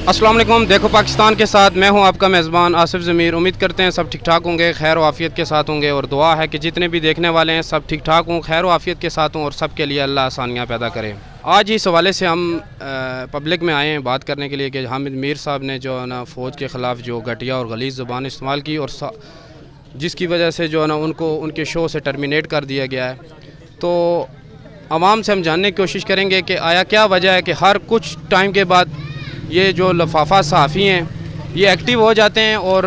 अस्सलाम वालेकुम। देखो पाकिस्तान के साथ मैं हूं आपका मेज़बान आसिफ ज़मीर। उम्मीद करते हैं सब ठीक ठाक होंगे, खैर व आफ़ियत के साथ होंगे, और दुआ है कि जितने भी देखने वाले हैं सब ठीक ठाक हों, खैर व आफ़ियत के साथ हों और सब के लिए अल्लाह आसानियाँ पैदा करे। आज इस हवाले से हम पब्लिक में आए हैं बात करने के लिए कि हामिद मीर साहब ने जो है ना फ़ौज के ख़िलाफ़ जो घटिया और गलीज़ ज़ुबान इस्तेमाल की, और जिसकी वजह से जो है ना उनको उनके शो से टर्मिनेट कर दिया गया है। तो आवाम से हम जानने की कोशिश करेंगे कि आया क्या वजह है कि हर कुछ टाइम के बाद ये जो लफाफा सहाफ़ी हैं ये एक्टिव हो जाते हैं और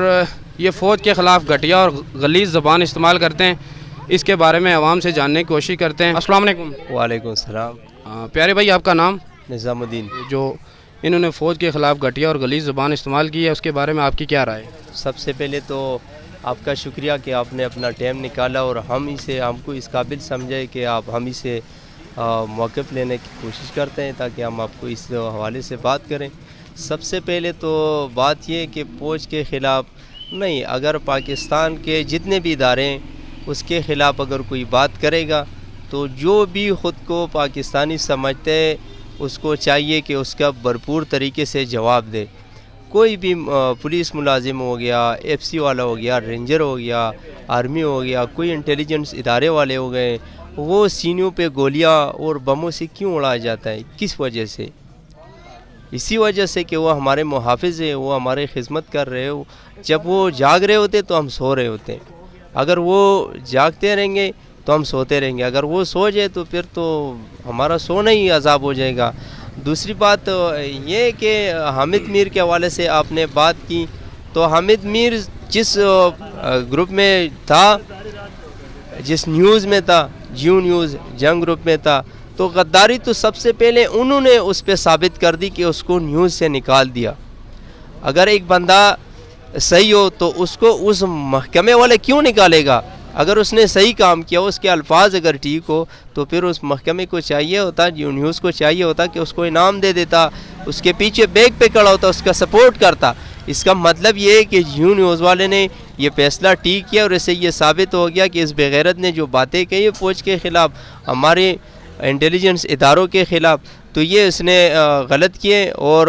ये फ़ौज के ख़िलाफ़ घटिया और गलीज़ ज़बान इस्तेमाल करते हैं। इसके बारे में आवाम से जानने की कोशिश करते हैं। अस्सलाम वालेकुम। वालेकुम सलाम। प्यारे भाई, आपका नाम? निज़ामुद्दीन। जो इन्होंने फ़ौज के ख़िलाफ़ घटिया और गलीज़ ज़बान इस्तेमाल की है, उसके बारे में आपकी क्या राय है? सबसे पहले तो आपका शुक्रिया कि आपने अपना टाइम निकाला और हमको इस काबिल समझे कि आप हम ही से मौक़िफ़ लेने की कोशिश करते हैं ताकि हम आपको इस हवाले से बात करें। सबसे पहले तो बात ये कि फ़ौज के ख़िलाफ़ नहीं, अगर पाकिस्तान के जितने भी इदारे हैं उसके ख़िलाफ़ अगर कोई बात करेगा तो जो भी ख़ुद को पाकिस्तानी समझते हैं उसको चाहिए कि उसका भरपूर तरीके से जवाब दे। कोई भी पुलिस मुलाजिम हो गया, एफसी वाला हो गया, रेंजर हो गया, आर्मी हो गया, कोई इंटेलिजेंस इदारे वाले हो गए, वो सीनों पे गोलियां और बमों से क्यों उड़ाया जाता है? किस वजह से? इसी वजह से कि वो हमारे मुहाफ़िज़ हैं, वो हमारे खिदमत कर रहे हो। जब वो जाग रहे होते तो हम सो रहे होते हैं। अगर वो जागते रहेंगे तो हम सोते रहेंगे। अगर वो सो जाए तो फिर तो हमारा सोना ही अज़ाब हो जाएगा। दूसरी बात ये कि हामिद मीर के हवाले से आपने बात की, तो हामिद मीर जिस ग्रुप में था, जिस न्यूज़ में था, जियो न्यूज़ जंग ग्रुप में था, तो गद्दारी तो सबसे पहले उन्होंने उस पर साबित कर दी कि उसको न्यूज़ से निकाल दिया। अगर एक बंदा सही हो तो उसको उस महकमे वाले क्यों निकालेगा? अगर उसने सही काम किया, उसके अल्फाज अगर ठीक हो, तो फिर उस महकमे को चाहिए होता, जियो न्यूज़ को चाहिए होता कि उसको इनाम दे देता, उसके पीछे बैक पे खड़ा होता, उसका सपोर्ट करता। इसका मतलब ये है कि जियो न्यूज़ वाले ने ये फ़ैसला ठीक किया और इससे ये साबित हो गया कि इस बेगैरत ने जो बातें कही है फ़ौज के ख़िलाफ़, हमारे इंटेलिजेंस इदारों के ख़िलाफ़, तो ये उसने गलत किए। और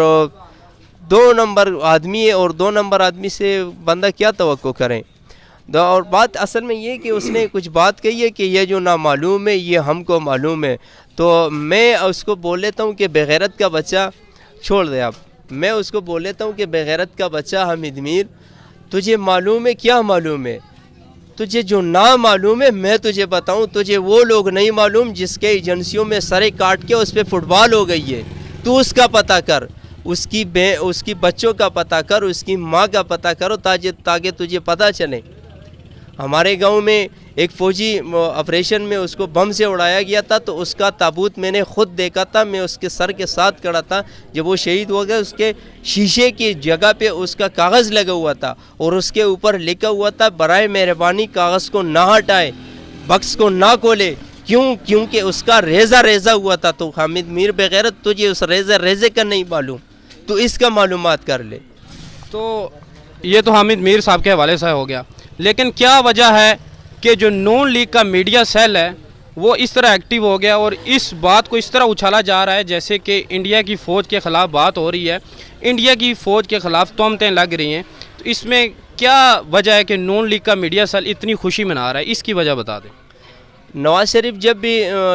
2 नंबर आदमी है, और 2 नंबर आदमी से बंदा क्या तवक्को करें? और बात असल में ये कि उसने कुछ बात कही है कि ये जो नामालूम है ये हमको मालूम है। तो मैं उसको बोल लेता हूँ कि बेगैरत का बच्चा, छोड़ दे आप, मैं उसको बोल लेता हूँ कि बेगैरत का बच्चा हामिद मीर, तुझे मालूम है क्या मालूम है? तुझे जो ना मालूम है मैं तुझे बताऊं, तुझे वो लोग नहीं मालूम जिसके एजेंसियों में सरे काट के उस पर फुटबॉल हो गई है। तू उसका पता कर, उसकी बच्चों का पता कर, उसकी माँ का पता करो ताकि तुझे पता चले। हमारे गांव में एक फ़ौजी ऑपरेशन में उसको बम से उड़ाया गया था, तो उसका ताबूत मैंने ख़ुद देखा था, मैं उसके सर के साथ खड़ा था। जब वो शहीद हो गया, उसके शीशे की जगह पे उसका कागज़ लगा हुआ था और उसके ऊपर लिखा हुआ था, बराए मेहरबानी कागज़ को ना हटाए, बक्स को ना खोले। क्यों? क्योंकि उसका रेज़ा रेज़ा हुआ था। तो हामिद मीर बेगैरत, तुझे उस रेज़ा रेज़े का नहीं मालूम, तो इसका मालूमात कर ले। तो ये तो हामिद मीर साहब के हवाले से हो गया, लेकिन क्या वजह है कि जो नून लीग का मीडिया सेल है वो इस तरह एक्टिव हो गया और इस बात को इस तरह उछाला जा रहा है जैसे कि इंडिया की फ़ौज के ख़िलाफ़ बात हो रही है, इंडिया की फ़ौज के ख़िलाफ़ तोहमतें लग रही हैं। तो इसमें क्या वजह है कि नून लीग का मीडिया सेल इतनी खुशी मना रहा है? इसकी वजह बता दें। नवाज़ शरीफ जब भी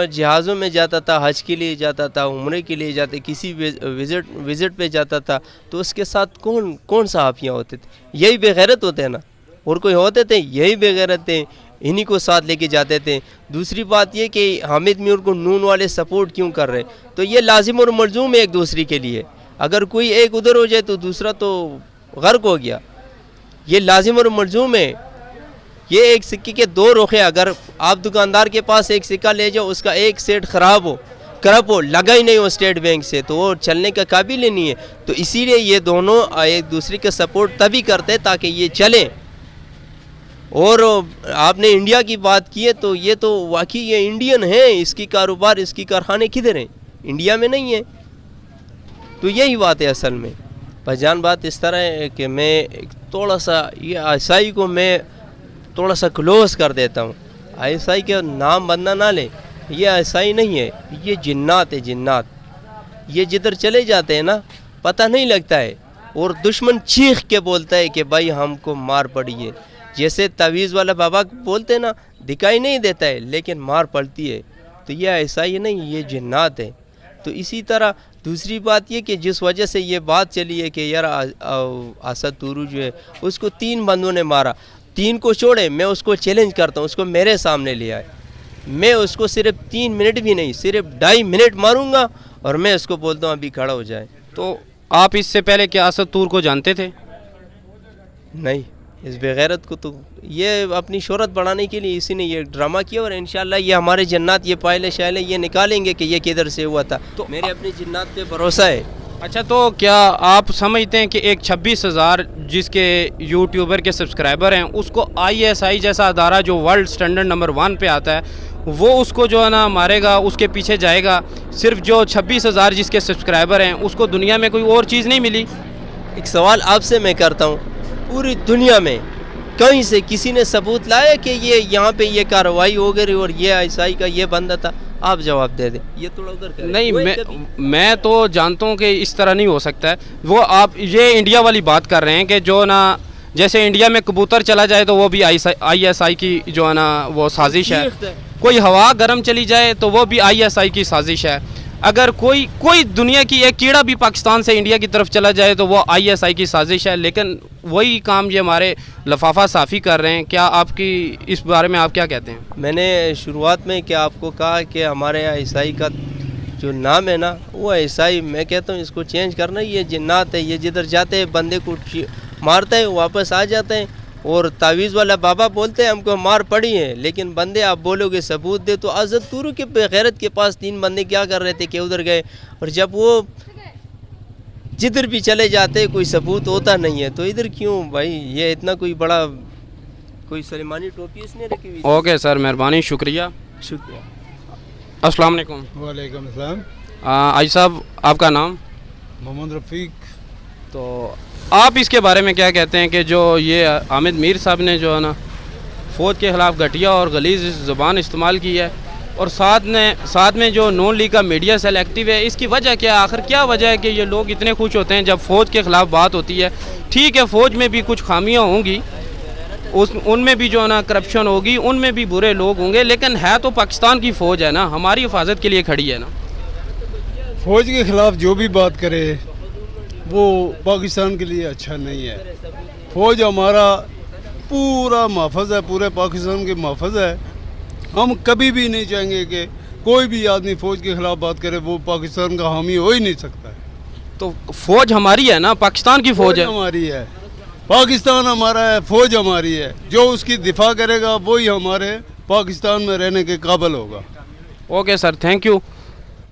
जहाज़ों में जाता था, हज के लिए जाता था, उम्रे के लिए जाते, किसी विज़िट पे जाता था, तो उसके साथ कौन सहाफ़ियाँ होते थे? यही बेगैरत होते हैं ना, और कोई होते थे? यही बेगैरत थे, इन्हीं को साथ लेके जाते थे। दूसरी बात ये कि हामिद मीर को नून वाले सपोर्ट क्यों कर रहे? तो ये लाजिम और मलजूम है एक दूसरे के लिए। अगर कोई एक उधर हो जाए तो दूसरा तो गर्क हो गया। ये लाजिम और मलजूम है। ये एक सिक्के के 2 रुख हैं। अगर आप दुकानदार के पास एक सिक्का ले जाओ, उसका एक सेट ख़राब हो, करप हो, लगा ही नहीं हो स्टेट बैंक से, तो वो चलने का काबिल ही नहीं है। तो इसीलिए ये दोनों एक दूसरे का सपोर्ट तभी करते हैं ताकि ये चले। और आपने इंडिया की बात की है, तो ये तो वाकई ये इंडियन है, इसकी कारोबार, इसकी कारखाने किधर हैं? इंडिया में नहीं है। तो यही बात है असल में। पहचान बात इस तरह है कि मैं थोड़ा सा ये आईएसआई को मैं थोड़ा सा क्लोज कर देता हूँ। आईएसआई के नाम बंदा ना ले, ये आईएसआई नहीं है, ये जिन्नात है, जिन्नात। ये जिधर चले जाते हैं ना, पता नहीं लगता है। اور دشمن چیخ کے بولتا ہے کہ بھائی ہم کو مار پڑی ہے. جیسے تعویذ والا بابا بولتے نا دکھائی نہیں دیتا ہے لیکن مار پڑتی ہے, تو یہ ایسا ہی نہیں, یہ جنات ہے. تو اسی طرح دوسری بات یہ کہ جس وجہ سے یہ بات چلی ہے کہ یار اسد تورو جو ہے اس کو 3 بندوں نے مارا, 3 کو چھوڑے, میں اس کو چیلنج کرتا ہوں, اس کو میرے سامنے لے آئے, میں اس کو صرف 3 منٹ بھی نہیں صرف 2.5 منٹ ماروں گا اور میں اس کو بولتا ہوں ابھی کھڑا ہو جائے. تو آپ اس سے پہلے کیا اسد تور کو جانتے تھے؟ نہیں, اس بغیرت کو تو یہ اپنی شہرت بڑھانے کے لیے اسی نے یہ ڈرامہ کیا, اور انشاءاللہ یہ ہمارے جنات یہ پائلے شائلے یہ نکالیں گے کہ یہ کدھر سے ہوا تھا. تو میرے اپنے جنات پہ بھروسہ ہے. اچھا, تو کیا آپ سمجھتے ہیں کہ ایک 26,000 جس کے یوٹیوبر کے سبسکرائبر ہیں اس کو ISI جیسا ادارہ جو ورلڈ سٹینڈرڈ نمبر 1 پہ آتا ہے وہ اس کو جو ہے نا مارے گا, اس کے پیچھے جائے گا؟ صرف جو 26,000 جس کے سبسکرائبر ہیں اس کو دنیا میں کوئی اور چیز نہیں ملی؟ ایک سوال آپ سے میں کرتا ہوں, پوری دنیا میں کہیں سے کسی نے ثبوت لایا کہ یہ یہاں پہ یہ کارروائی ہو گئی اور یہ ISI کا یہ بندہ تھا؟ آپ جواب دے دیں. یہ تھوڑا ادھر کریں. نہیں, میں تو جانتا ہوں کہ اس طرح نہیں ہو سکتا ہے. وہ آپ یہ انڈیا والی بات کر رہے ہیں کہ جو نا جیسے انڈیا میں کبوتر چلا جائے تو وہ بھی ISI کی جو ہے نا وہ سازش ہے, کوئی ہوا گرم چلی جائے تو وہ بھی ISI کی سازش ہے. اگر کوئی دنیا کی ایک کیڑا بھی پاکستان سے انڈیا کی طرف چلا جائے تو وہ ISI کی سازش ہے. لیکن وہی کام یہ ہمارے لفافہ صافی کر رہے ہیں. کیا آپ کی اس بارے میں آپ کیا کہتے ہیں؟ میں نے شروعات میں کیا آپ کو کہا کہ ہمارے یہاں ISI کا جو نام ہے نا وہ ISI, میں کہتا ہوں اس کو چینج کرنا. یہ جنات ہے, یہ جدھر جاتے ہیں بندے کو مارتا ہے واپس آ جاتے ہیں, اور تعویذ والا بابا بولتے ہیں ہم کو مار پڑی ہے, لیکن بندے آپ بولو گے ثبوت دے, تو اسد تورو کے بغیرت کے پاس 3 بندے کیا کر رہے تھے کہ ادھر گئے, اور جب وہ جدھر بھی چلے جاتے کوئی ثبوت ہوتا نہیں ہے, تو ادھر کیوں بھائی یہ اتنا کوئی بڑا کوئی سلیمانی ٹوپی اس نے رکھی ہوئی. اوکے سر, مہربانی, شکریہ. شکریہ. السلام علیکم. وعلیکم السلام. آئی صاحب آپ کا نام؟ محمد رفیق. تو آپ اس کے بارے میں کیا کہتے ہیں کہ جو یہ حامد میر صاحب نے جو ہے نا فوج کے خلاف گھٹیا اور غلیظ زبان استعمال کی ہے, اور ساتھ میں جو نون لیگ کا میڈیا سیل ایکٹیو ہے, اس کی وجہ کیا ہے؟ آخر کیا وجہ ہے کہ یہ لوگ اتنے خوش ہوتے ہیں جب فوج کے خلاف بات ہوتی ہے؟ ٹھیک ہے, فوج میں بھی کچھ خامیاں ہوں گی, ان میں بھی جو ہے نا کرپشن ہوگی, ان میں بھی برے لوگ ہوں گے, لیکن ہے تو پاکستان کی فوج ہے نا, ہماری حفاظت کے لیے کھڑی ہے نا. فوج کے خلاف جو بھی بات کرے وہ پاکستان کے لیے اچھا نہیں ہے. فوج ہمارا پورا محفوظ ہے, پورے پاکستان کے محفوظ ہے. ہم کبھی بھی نہیں چاہیں گے کہ کوئی بھی آدمی فوج کے خلاف بات کرے, وہ پاکستان کا حامی ہو ہی نہیں سکتا ہے. تو فوج ہماری ہے نا, پاکستان کی فوج ہے. ہماری ہے, پاکستان ہمارا ہے, فوج ہماری ہے. جو اس کی دفاع کرے گا وہی ہمارے پاکستان میں رہنے کے قابل ہوگا. Okay sir, thank you.